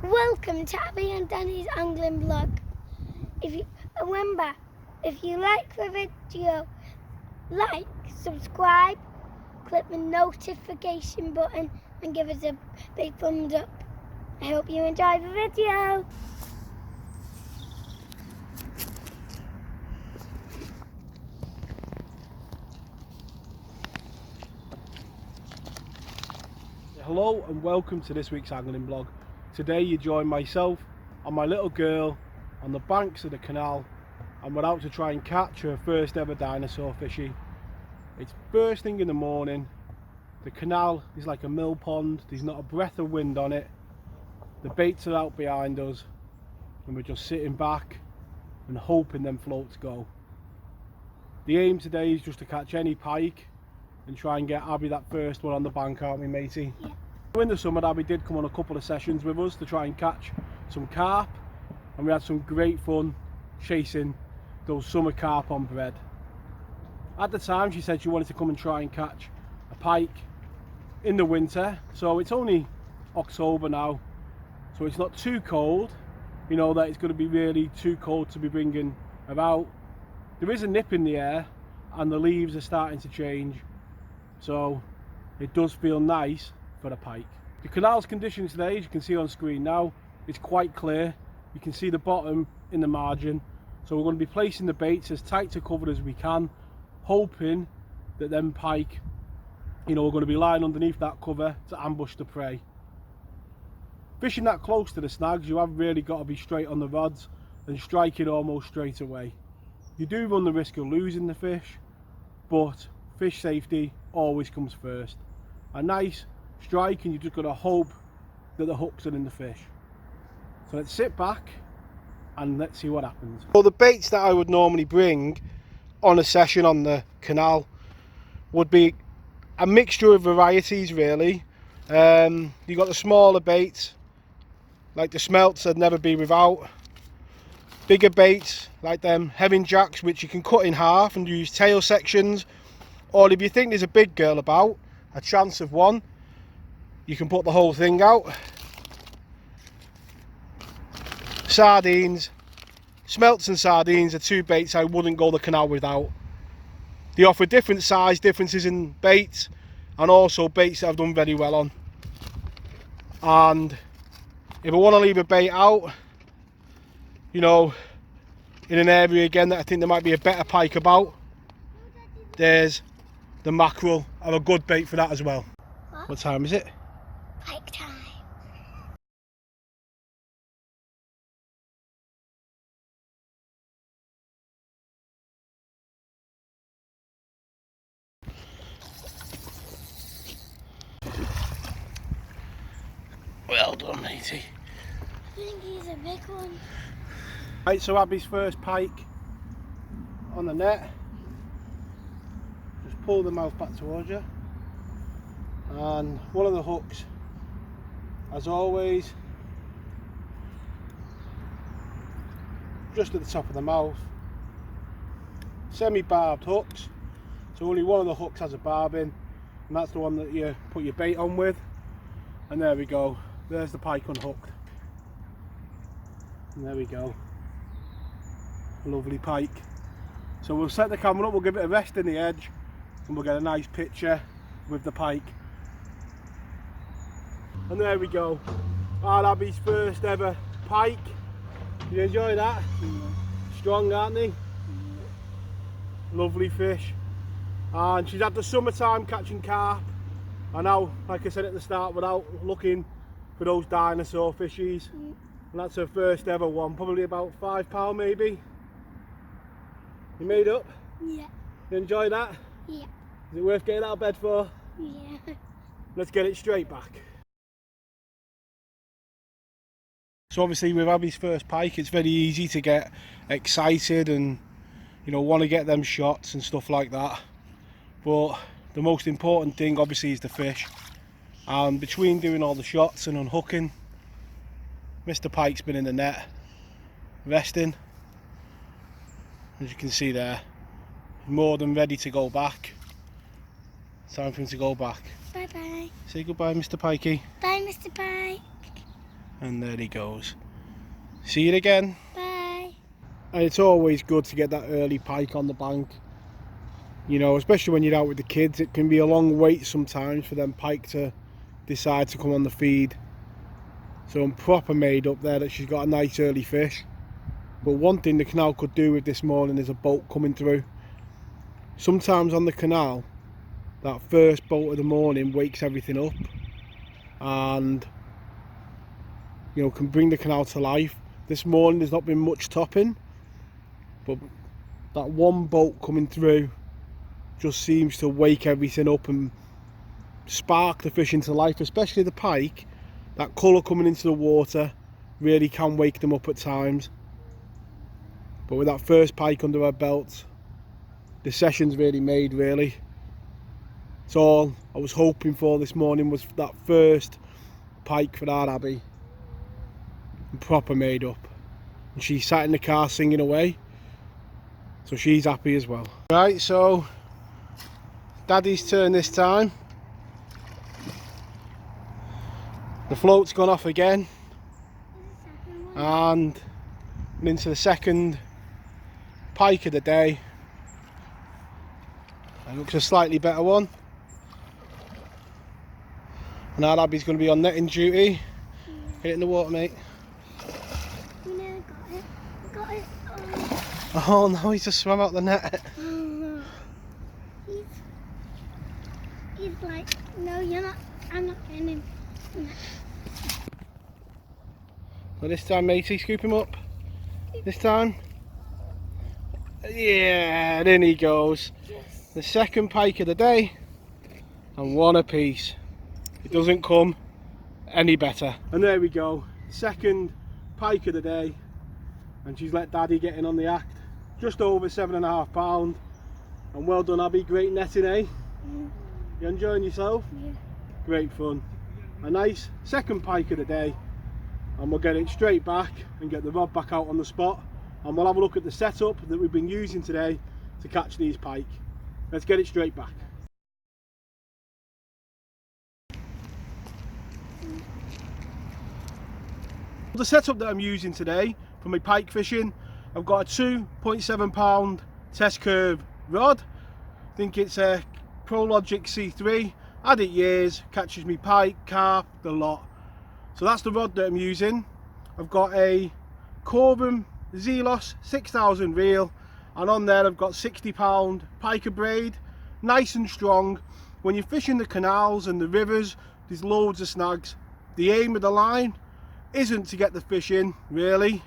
Welcome to Abby and Danny's angling vlog. If you like the video, like, subscribe, click the notification button and give us a big thumbs up. I hope you enjoy the video. Hello and welcome to this week's angling vlog. Today you join myself and my little girl on the banks of the canal, and we're out to try and catch her first ever dinosaur fishy. It's first thing in the morning. The canal is like a mill pond. There's not a breath of wind on it. The baits are out behind us and we're just sitting back and hoping them floats go. The aim today is just to catch any pike and try and get Abby that first one on the bank, aren't we, matey? Yeah. In the summer, Abby did come on a couple of sessions with us to try and catch some carp, and we had some great fun chasing those summer carp on bread. At the time, she said she wanted to come and try and catch a pike in the winter, so it's only October now, so it's not too cold, you know, that it's going to be really too cold to be bringing her out. There is a nip in the air and the leaves are starting to change, so it does feel nice for a pike. The canal's condition today, as you can see on screen now, is quite clear. You can see the bottom in the margin, so we're going to be placing the baits as tight to cover as we can, hoping that them pike, you know, we're going to be lying underneath that cover to ambush the prey. Fishing that close to the snags, you have really got to be straight on the rods and striking almost straight away. You do run the risk of losing the fish, but fish safety always comes first. A nice strike and you're just going to hope that the hooks are in the fish. So let's sit back and let's see what happens. Well, the baits that I would normally bring on a session on the canal would be a mixture of varieties really. You got the smaller baits like the smelts I'd never be without. Bigger baits like them herring jacks, which you can cut in half and use tail sections, or if you think there's a big girl about, a chance of one, you can put the whole thing out. Sardines, smelts and sardines are two baits I wouldn't go the canal without. They offer different size differences in baits and also baits that I've done very well on. And if I want to leave a bait out, you know, in an area again that I think there might be a better pike about, there's the mackerel are a good bait for that as well. What time is it? Pike time. Well done, matey. I think he's a big one. Right, so Abby's first pike on the net. Just pull the mouth back towards you. And one of the hooks, as always, just at the top of the mouth. Semi-barbed hooks, so only one of the hooks has a barb in, and that's the one that you put your bait on with. And there we go, there's the pike unhooked. And there we go, lovely pike. So we'll set the camera up, we'll give it a rest in the edge, and we'll get a nice picture with the pike. And there we go, our Abby's first ever pike. You enjoy that? Yeah. Strong, aren't they? Yeah. Lovely fish. And she's had the summertime catching carp, and now, like I said at the start, we're out looking for those dinosaur fishies. Mm. And that's her first ever one, probably about £5 maybe. You made up? Yeah. You enjoy that? Yeah. Is it worth getting out of bed for? Yeah. Let's get it straight back. So obviously with Abby's first pike, it's very easy to get excited and, you know, want to get them shots and stuff like that. But the most important thing obviously is the fish. And between doing all the shots and unhooking, Mr. Pike's been in the net, resting. As you can see there, more than ready to go back. Time for him to go back. Bye bye. Say goodbye, Mr. Pikey. Bye, Mr. Pike. And there he goes. See you again. Bye. And it's always good to get that early pike on the bank. You know, especially when you're out with the kids, it can be a long wait sometimes for them pike to decide to come on the feed. So I'm proper made up there that she's got a nice early fish. But one thing the canal could do with this morning is a boat coming through. Sometimes on the canal, that first boat of the morning wakes everything up and, you know, can bring the canal to life. This morning there's not been much topping, but that one boat coming through just seems to wake everything up and spark the fish into life, especially the pike. That colour coming into the water really can wake them up at times. But with that first pike under our belt, the session's really made, really. It's all I was hoping for this morning was that first pike for our Abby. I'm proper made up. And she sat in the car singing away, so she's happy as well. Right, so Daddy's turn this time. The float's gone off again, and into the second pike of the day. It looks a slightly better one. And our Abby's going to be on netting duty. Get it in the water, mate. No, got it. Oh no, he's just swam out the net. Oh, he's like, no, you're not. I'm not getting him. So this time, matey, scoop him up. This time. Yeah, and in he goes. Yes. The second pike of the day, and one apiece. It doesn't come any better. And there we go, second pike of the day, and she's let Daddy get in on the act. Just over 7.5 pound, and well done, Abby. Great netting, eh? You enjoying yourself? Yeah. Great fun. A nice second pike of the day, and we'll get it straight back and get the rod back out on the spot, and we'll have a look at the setup that we've been using today to catch these pike. Let's get it straight back. The setup that I'm using today for my pike fishing, I've got a 2.7 pound test curve rod. I think it's a ProLogic C3. Had it years, catches me pike, carp, the lot. So that's the rod that I'm using. I've got a Corbin Zelos 6000 reel, and on there I've got 60 pound piker braid, nice and strong. When you're fishing the canals and the rivers, there's loads of snags. The aim of the line isn't to get the fish in, really.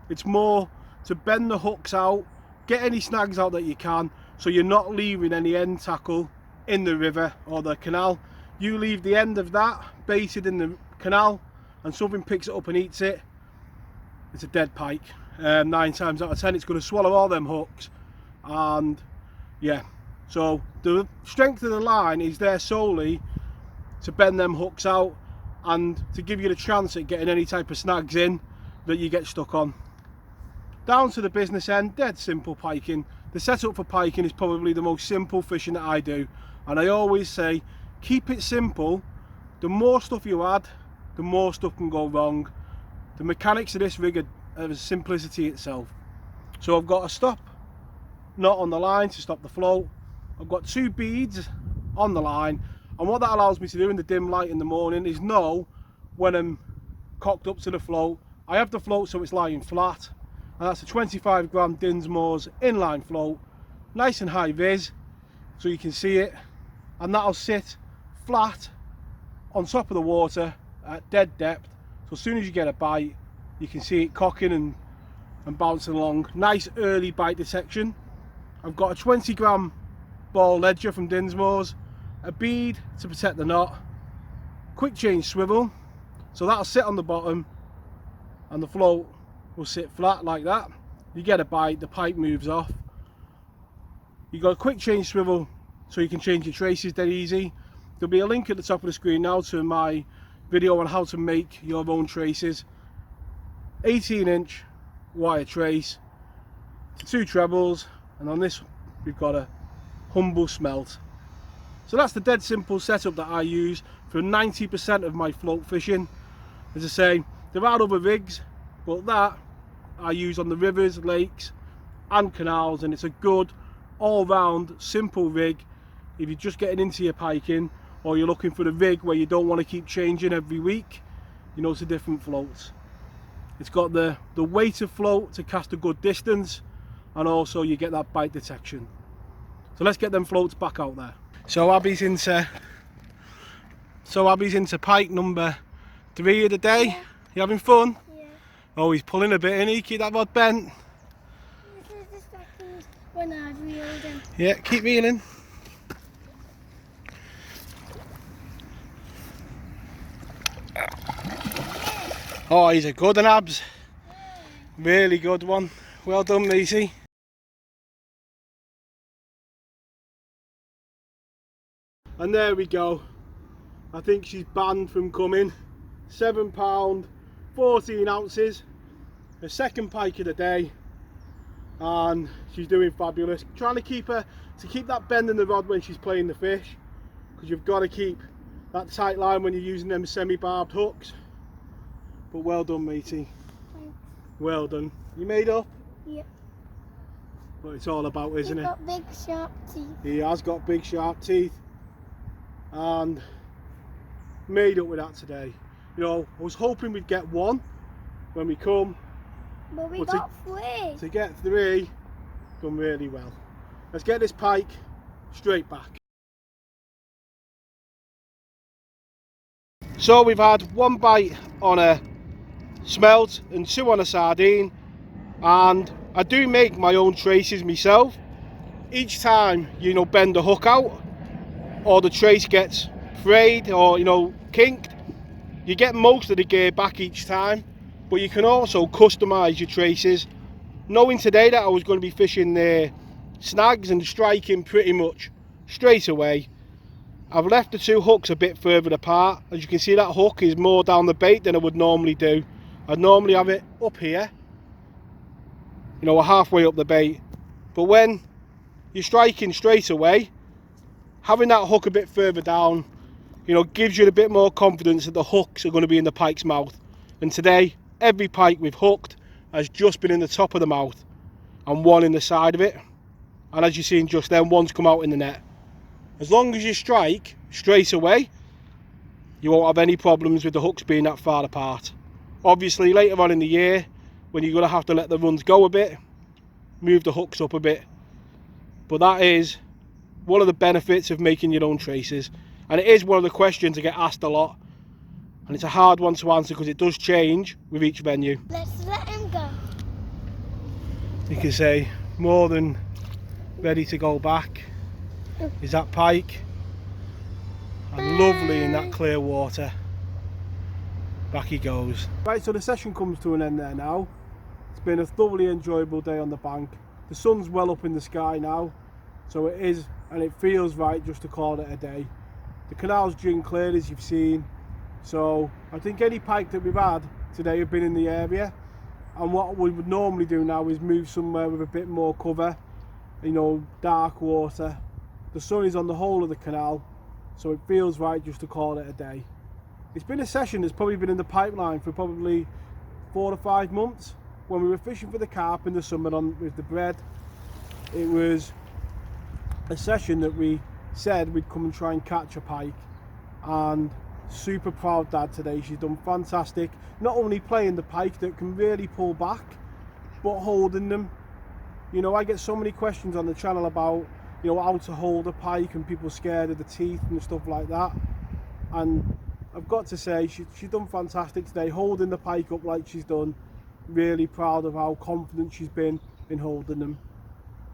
It's more to bend the hooks out, get any snags out that you can, so you're not leaving any end tackle in the river or the canal. You leave the end of that baited in the canal and something picks it up and eats it, it's a dead pike. 9 times out of 10 it's going to swallow all them hooks. And yeah, so the strength of the line is there solely to bend them hooks out and to give you the chance at getting any type of snags in that you get stuck on. Down to the business end, dead simple piking. The setup for piking is probably the most simple fishing that I do, and I always say keep it simple. The more stuff you add, the more stuff can go wrong. The mechanics of this rig are simplicity itself. So I've got a stop knot on the line to stop the float. I've got 2 beads on the line, and what that allows me to do in the dim light in the morning is know when I'm cocked up to the float. I have the float so it's lying flat, and that's a 25 gram Dinsmore's inline float, nice and high vis so you can see it, and that'll sit flat on top of the water at dead depth, so as soon as you get a bite you can see it cocking and bouncing along. Nice early bite detection. I've got a 20 gram ball ledger from Dinsmore's, a bead to protect the knot, quick change swivel, so that'll sit on the bottom and the float will sit flat like that. You get a bite, the pipe moves off. You got a quick change swivel so you can change your traces dead easy. There'll be a link at the top of the screen now to my video on how to make your own traces. 18-inch wire trace, 2 trebles, and on this we've got a humble smelt. So that's the dead simple setup that I use for 90% of my float fishing. As I say, there are other rigs, but that I use on the rivers, lakes and canals, and it's a good all-round simple rig if you're just getting into your piking, or you're looking for the rig where you don't want to keep changing every week, you know, to different floats. It's got the weighted float to cast a good distance, and also you get that bite detection. So let's get them floats back out there. So Abby's into pike number 3 of the day. Yeah. You having fun? Yeah. Oh, he's pulling a bit, and he keep that rod bent. This is the second one I've reeled him. Yeah, keep reeling. Oh, he's a good one, Abs. Really good one. Well done, Macy. And there we go. I think she's banned from coming. £7, 14 ounces. Her second pike of the day. And she's doing fabulous. Trying to keep that bend in the rod when she's playing the fish. Because you've got to keep that tight line when you're using them semi-barbed hooks. But well done, matey. Thanks. Well done. You made up? Yep. What it's all about, isn't it? He's got big sharp teeth. He has got big sharp teeth. And made up with that today. You know, I was hoping we'd get one when we come. But we got 3. To get 3, done really well. Let's get this pike straight back. So we've had 1 bite on a smelt and 2 on a sardine, and I do make my own traces myself. Each time, you know, bend the hook out or the trace gets frayed or, you know, kinked, you get most of the gear back each time. But you can also customise your traces. Knowing today that I was going to be fishing the snags and striking pretty much straight away, I've left the 2 hooks a bit further apart. As you can see, that hook is more down the bait than I would normally do. I'd normally have it up here, you know, halfway up the bait. But when you're striking straight away, having that hook a bit further down, you know, gives you a bit more confidence that the hooks are going to be in the pike's mouth. And today, every pike we've hooked has just been in the top of the mouth and 1 in the side of it. And as you've seen just then, 1's come out in the net. As long as you strike straight away, you won't have any problems with the hooks being that far apart. Obviously, later on in the year, when you're going to have to let the runs go a bit, move the hooks up a bit. But that is one of the benefits of making your own traces. And it is one of the questions I get asked a lot. And it's a hard one to answer because it does change with each venue. Let's let him go. You can say more than ready to go back. Is that pike? And lovely in that clear water. Back he goes. Right, so the session comes to an end there now. It's been a thoroughly enjoyable day on the bank. The sun's well up in the sky now, so it is, and it feels right just to call it a day. The canal's gin cleared, as you've seen. So I think any pike that we've had today have been in the area, and what we would normally do now is move somewhere with a bit more cover, you know, dark water. The sun is on the whole of the canal, so it feels right just to call it a day. It's been a session that's probably been in the pipeline for probably 4 to 5 months. When we were fishing for the carp in the summer with the bread, it was a session that we said we'd come and try and catch a pike, and super proud dad today. She's done fantastic, not only playing the pike that can really pull back, but holding them. You know, I get so many questions on the channel about, you know, how to hold a pike, and people scared of the teeth and stuff like that. And I've got to say, she's done fantastic today, holding the pike up like she's done. Really proud of how confident she's been in holding them.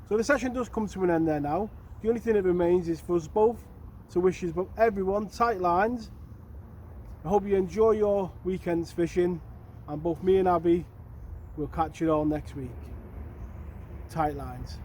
So the session does come to an end there now. The only thing that remains is for us both to wish everyone tight lines. I hope you enjoy your weekend's fishing, and both me and Abby will catch you all next week. Tight lines.